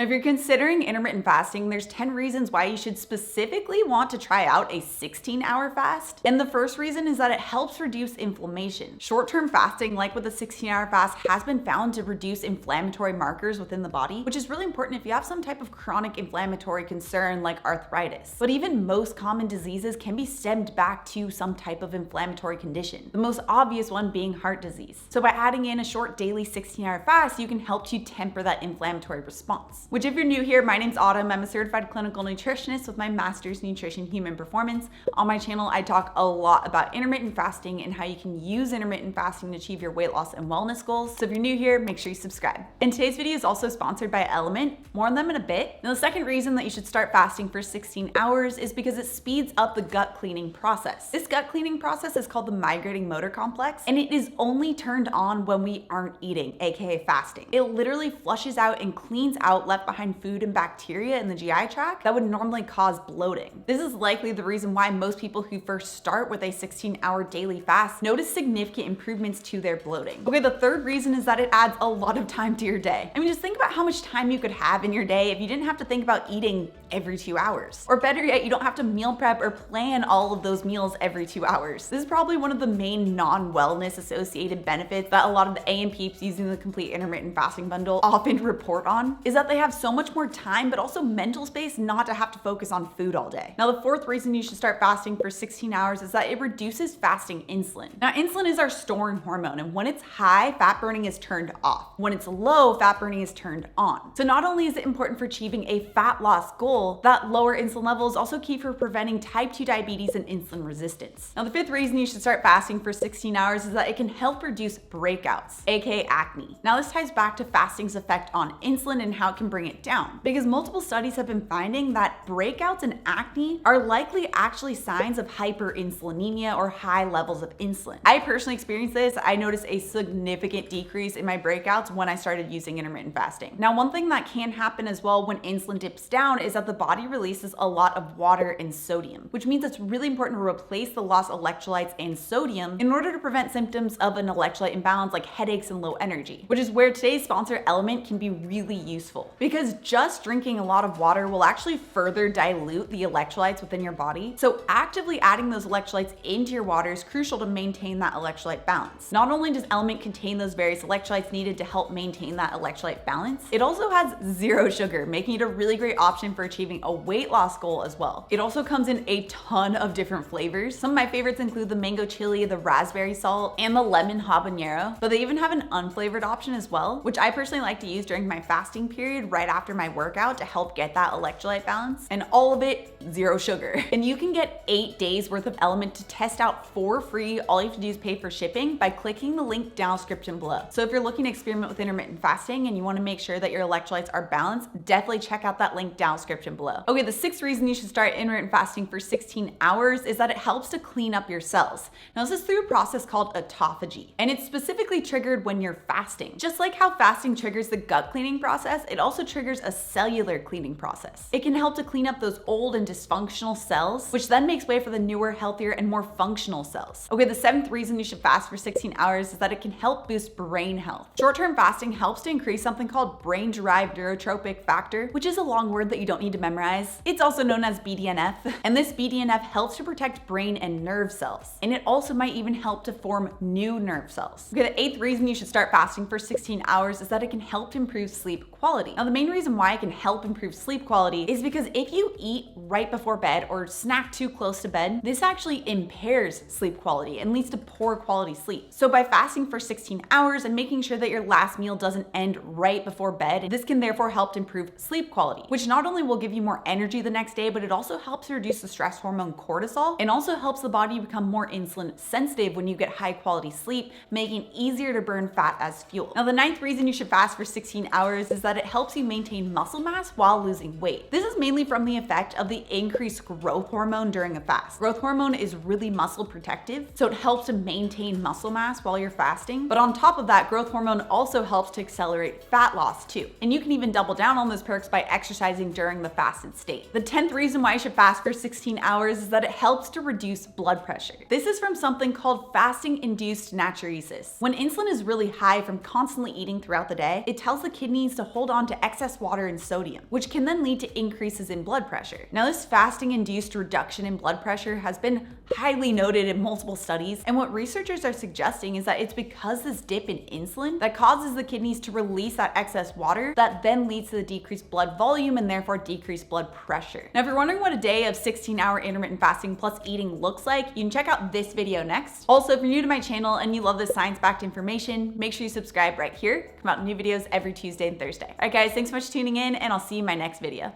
If you're considering intermittent fasting, there's 10 reasons why you should specifically want to try out a 16-hour fast. And the first reason is that it helps reduce inflammation. Short-term fasting, like with a 16-hour fast, has been found to reduce inflammatory markers within the body, which is really important if you have some type of chronic inflammatory concern like arthritis. But even most common diseases can be stemmed back to some type of inflammatory condition, the most obvious one being heart disease. So by adding in a short daily 16-hour fast, you can help to temper that inflammatory response. Which, if you're new here, my name's Autumn. I'm a certified clinical nutritionist with my master's in nutrition human performance. On my channel, I talk a lot about intermittent fasting and how you can use intermittent fasting to achieve your weight loss and wellness goals. So if you're new here, make sure you subscribe. And today's video is also sponsored by LMNT. More on them in a bit. Now, the second reason that you should start fasting for 16 hours is because it speeds up the gut cleaning process. This gut cleaning process is called the migrating motor complex, and it is only turned on when we aren't eating, aka fasting. It literally flushes out and cleans out left behind food and bacteria in the GI tract that would normally cause bloating. This is likely the reason why most people who first start with a 16-hour daily fast notice significant improvements to their bloating. Okay, the third reason is that it adds a lot of time to your day. I mean, just think about how much time you could have in your day if you didn't have to think about eating every 2 hours. Or better yet, you don't have to meal prep or plan all of those meals every 2 hours. This is probably one of the main non-wellness associated benefits that a lot of the AM peeps using the complete intermittent fasting bundle often report on, is that they have so much more time, but also mental space not to have to focus on food all day. Now, the fourth reason you should start fasting for 16 hours is that it reduces fasting insulin. Now, insulin is our storing hormone, and when it's high, fat burning is turned off. When it's low, fat burning is turned on. So not only is it important for achieving a fat loss goal, that lower insulin level is also key for preventing type 2 diabetes and insulin resistance. Now, the fifth reason you should start fasting for 16 hours is that it can help reduce breakouts, aka acne. Now, this ties back to fasting's effect on insulin and how it can bring it down, because multiple studies have been finding that breakouts and acne are likely actually signs of hyperinsulinemia or high levels of insulin. I personally experienced this. I noticed a significant decrease in my breakouts when I started using intermittent fasting. Now, one thing that can happen as well when insulin dips down is that the body releases a lot of water and sodium, which means it's really important to replace the lost electrolytes and sodium in order to prevent symptoms of an electrolyte imbalance like headaches and low energy, which is where today's sponsor LMNT can be really useful, because just drinking a lot of water will actually further dilute the electrolytes within your body. So actively adding those electrolytes into your water is crucial to maintain that electrolyte balance. Not only does LMNT contain those various electrolytes needed to help maintain that electrolyte balance, it also has zero sugar, making it a really great option for achieving a weight loss goal as well. It also comes in a ton of different flavors. Some of my favorites include the mango chili, the raspberry salt, and the lemon habanero, but they even have an unflavored option as well, which I personally like to use during my fasting period right after my workout to help get that electrolyte balance, and all of it zero sugar. And you can get 8 days worth of LMNT to test out for free. All you have to do is pay for shipping by clicking the link down description below. So if you're looking to experiment with intermittent fasting and you want to make sure that your electrolytes are balanced, definitely check out that link down description below. Okay, the sixth reason you should start intermittent fasting for 16 hours is that it helps to clean up your cells. Now, this is through a process called autophagy, and it's specifically triggered when you're fasting. Just like how fasting triggers the gut cleaning process, it also triggers a cellular cleaning process. It can help to clean up those old and dysfunctional cells, which then makes way for the newer, healthier, and more functional cells. Okay, the seventh reason you should fast for 16 hours is that it can help boost brain health. Short-term fasting helps to increase something called brain-derived neurotrophic factor, which is a long word that you don't need to memorize. It's also known as BDNF, and this BDNF helps to protect brain and nerve cells, and it also might even help to form new nerve cells. Okay, the eighth reason you should start fasting for 16 hours is that it can help to improve sleep quality. Now, the main reason why it can help improve sleep quality is because if you eat right before bed or snack too close to bed, this actually impairs sleep quality and leads to poor quality sleep. So by fasting for 16 hours and making sure that your last meal doesn't end right before bed, this can therefore help to improve sleep quality, which not only will give you more energy the next day, but it also helps to reduce the stress hormone cortisol and also helps the body become more insulin sensitive when you get high quality sleep, making it easier to burn fat as fuel. Now, the ninth reason you should fast for 16 hours is that it helps you maintain muscle mass while losing weight. This is mainly from the effect of the increased growth hormone during a fast. Growth hormone is really muscle protective, so it helps to maintain muscle mass while you're fasting. But on top of that, growth hormone also helps to accelerate fat loss too. And you can even double down on those perks by exercising during the the fasted state. The 10th reason why you should fast for 16 hours is that it helps to reduce blood pressure. This is from something called fasting-induced natriuresis. When insulin is really high from constantly eating throughout the day, it tells the kidneys to hold on to excess water and sodium, which can then lead to increases in blood pressure. Now, this fasting-induced reduction in blood pressure has been highly noted in multiple studies, and what researchers are suggesting is that it's because this dip in insulin that causes the kidneys to release that excess water that then leads to the decreased blood volume and therefore decreased blood pressure. Now, if you're wondering what a day of 16-hour intermittent fasting plus eating looks like, you can check out this video next. Also, if you're new to my channel and you love this science-backed information, make sure you subscribe right here. Come out new videos every Tuesday and Thursday. All right, guys, thanks so much for tuning in, and I'll see you in my next video.